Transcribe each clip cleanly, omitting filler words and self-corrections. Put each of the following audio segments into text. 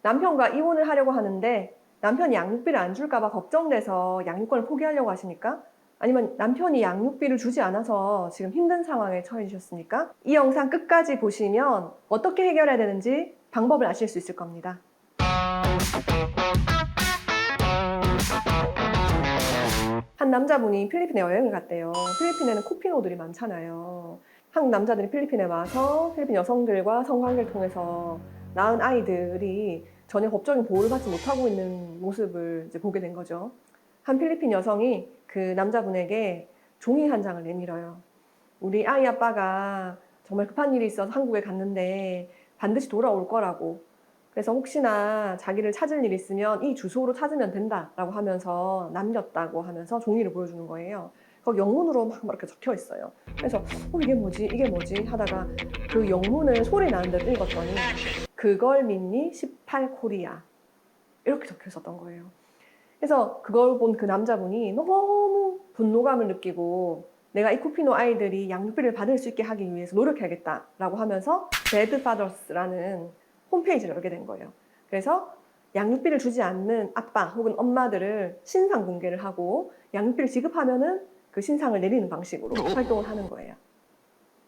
남편과 이혼을 하려고 하는데 남편이 양육비를 안 줄까봐 걱정돼서 양육권을 포기하려고 하십니까? 아니면 남편이 양육비를 주지 않아서 지금 힘든 상황에 처해지셨습니까? 이 영상 끝까지 보시면 어떻게 해결해야 되는지 방법을 아실 수 있을 겁니다. 한 남자분이 필리핀에 여행을 갔대요. 필리핀에는 코피노들이 많잖아요. 한국 남자들이 필리핀에 와서 필리핀 여성들과 성관계를 통해서 낳은 아이들이 전혀 법적인 보호를 받지 못하고 있는 모습을 이제 보게 된 거죠. 한 필리핀 여성이 그 남자분에게 종이 한 장을 내밀어요. 우리 아이 아빠가 정말 급한 일이 있어서 한국에 갔는데 반드시 돌아올 거라고. 그래서 혹시나 자기를 찾을 일 있으면 이 주소로 찾으면 된다라고 하면서 남겼다고 하면서 종이를 보여주는 거예요. 거기 영문으로 막 이렇게 적혀 있어요. 그래서 이게 뭐지? 이게 뭐지? 하다가 그 영문을 소리 나는 대로 읽었더니 그걸 믿니? 18코리아 이렇게 적혀 있었던 거예요. 그래서 그걸 본 그 남자분이 너무 분노감을 느끼고 내가 이 코피노 아이들이 양육비를 받을 수 있게 하기 위해서 노력해야겠다라고 하면서 Bad Fathers라는 홈페이지를 열게 된 거예요. 그래서 양육비를 주지 않는 아빠 혹은 엄마들을 신상 공개를 하고 양육비를 지급하면은 그 신상을 내리는 방식으로 활동을 하는 거예요.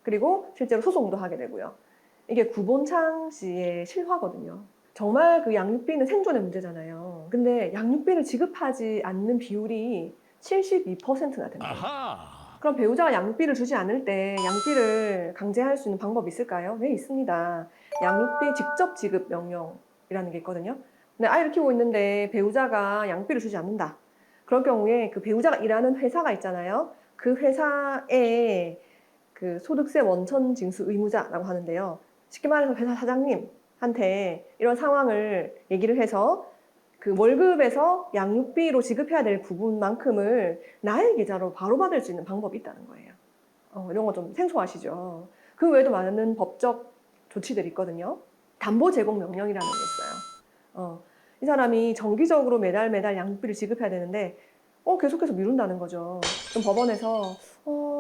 그리고 실제로 소송도 하게 되고요. 이게 구본창 씨의 실화거든요. 정말 그 양육비는 생존의 문제잖아요. 근데 양육비를 지급하지 않는 비율이 72%나 된대요. 아하. 그럼 배우자가 양육비를 주지 않을 때 양육비를 강제할 수 있는 방법이 있을까요? 네, 있습니다. 양육비 직접 지급 명령이라는 게 있거든요. 근데 아이를 키우고 있는데 배우자가 양육비를 주지 않는다. 그럴 경우에 그 배우자가 일하는 회사가 있잖아요. 그 회사에 그 소득세 원천 징수 의무자라고 하는데요. 쉽게 말해서 회사 사장님한테 이런 상황을 얘기를 해서 그 월급에서 양육비로 지급해야 될 부분만큼을 나의 계좌로 바로 받을 수 있는 방법이 있다는 거예요. 이런 거 좀 생소하시죠? 그 외에도 많은 법적 조치들이 있거든요. 담보 제공 명령이라는 게 있어요. 이 사람이 정기적으로 매달 양육비를 지급해야 되는데 계속해서 미룬다는 거죠. 그럼 법원에서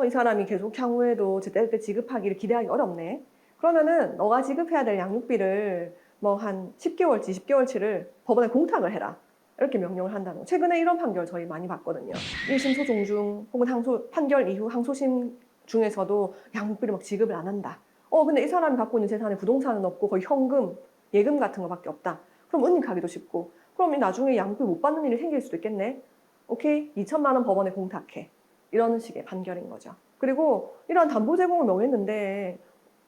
이 사람이 계속 향후에도 제때제때 지급하기를 기대하기 어렵네. 그러면은 너가 지급해야 될 양육비를 뭐 한 10개월치, 20개월치를 법원에 공탁을 해라. 이렇게 명령을 한다는 거. 최근에 이런 판결 저희 많이 봤거든요. 1심 소송 중 혹은 판결 이후 항소심 중에서도 양육비를 막 지급을 안 한다. 근데 이 사람이 갖고 있는 재산에 부동산은 없고 거의 현금, 예금 같은 거밖에 없다. 그럼 은닉 하기도 쉽고. 그럼 나중에 양육비 못 받는 일이 생길 수도 있겠네. 오케이, 2천만 원 법원에 공탁해. 이런 식의 판결인 거죠. 그리고 이런 담보 제공을 명했는데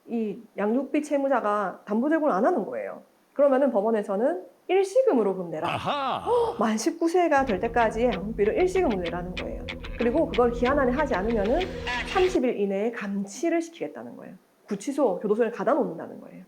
이 양육비 채무자가 담보 제공을 안 하는 거예요. 그러면은 법원에서는 일시금으로 그럼 내라. 아하. 만 19세가 될 때까지 양육비를 일시금으로 내라는 거예요. 그리고 그걸 기한 안에 하지 않으면은 30일 이내에 감치를 시키겠다는 거예요. 구치소, 교도소에 가다 놓는다는 거예요.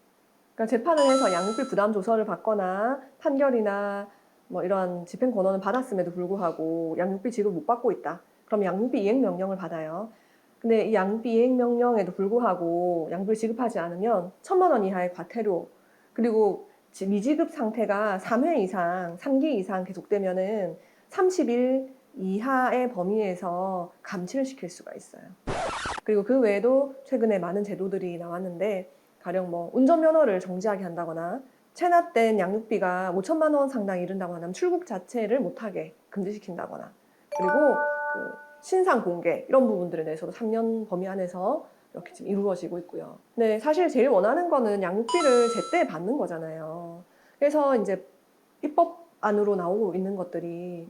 그러니까 재판을 해서 양육비 부담 조서를 받거나 판결이나 뭐 이런 집행 권한을 받았음에도 불구하고 양육비 지급 못 받고 있다. 그럼 양육비 이행 명령을 받아요. 근데 이 양육비 이행 명령에도 불구하고 양육비를 지급하지 않으면 1,000만 원 이하의 과태료, 그리고 미지급 상태가 3회 이상, 3기 이상 계속되면은 30일 이하의 범위에서 감치를 시킬 수가 있어요. 그리고 그 외에도 최근에 많은 제도들이 나왔는데 가령 뭐 운전면허를 정지하게 한다거나 체납된 양육비가 5천만 원 상당히 이른다고 하면 출국 자체를 못하게 금지시킨다거나, 그리고 그 신상 공개 이런 부분들에 대해서도 3년 범위 안에서 이렇게 지금 이루어지고 있고요. 근데 사실 제일 원하는 거는 양육비를 제때 받는 거잖아요. 그래서 이제 입법안으로 나오고 있는 것들이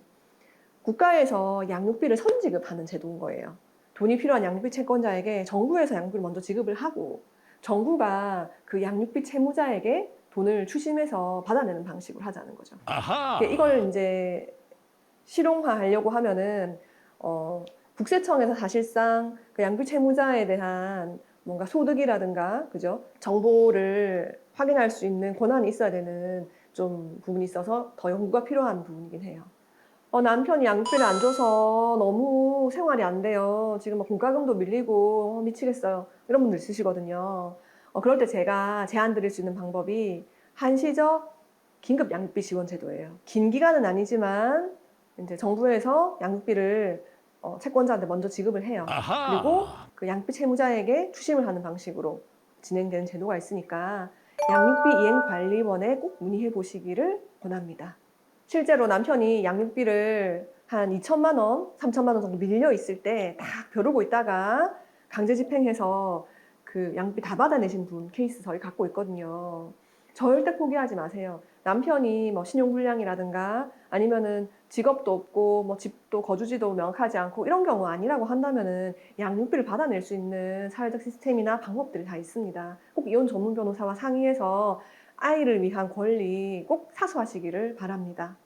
국가에서 양육비를 선지급하는 제도인 거예요. 돈이 필요한 양육비 채권자에게 정부에서 양육비를 먼저 지급을 하고 정부가 그 양육비 채무자에게 돈을 추심해서 받아내는 방식으로 하자는 거죠. 아하. 이걸 이제 실용화하려고 하면은 국세청에서 사실상 그 양육비 채무자에 대한 뭔가 소득이라든가 그죠? 정보를 확인할 수 있는 권한이 있어야 되는 좀 부분이 있어서 더 연구가 필요한 부분이긴 해요. 남편이 양육비를 안 줘서 너무 생활이 안 돼요. 지금 막 공과금도 밀리고 미치겠어요. 이런 분들 있으시거든요. 그럴 때 제가 제안 드릴 수 있는 방법이 한시적 긴급 양육비 지원 제도예요. 긴 기간은 아니지만 이제 정부에서 양육비를 채권자한테 먼저 지급을 해요. 그리고 아하. 그 양육비 채무자에게 추심을 하는 방식으로 진행되는 제도가 있으니까 양육비 이행관리원에 꼭 문의해 보시기를 권합니다. 실제로 남편이 양육비를 한 2천만 원, 3천만 원 정도 밀려 있을 때 딱 벼르고 있다가 강제 집행해서 그 양육비 다 받아내신 분 케이스 저희 갖고 있거든요. 절대 포기하지 마세요. 남편이 뭐 신용불량이라든가 아니면은 직업도 없고 뭐 집도 거주지도 명확하지 않고 이런 경우 아니라고 한다면은 양육비를 받아낼 수 있는 사회적 시스템이나 방법들이 다 있습니다. 꼭 이혼 전문 변호사와 상의해서 아이를 위한 권리 꼭 사수하시기를 바랍니다.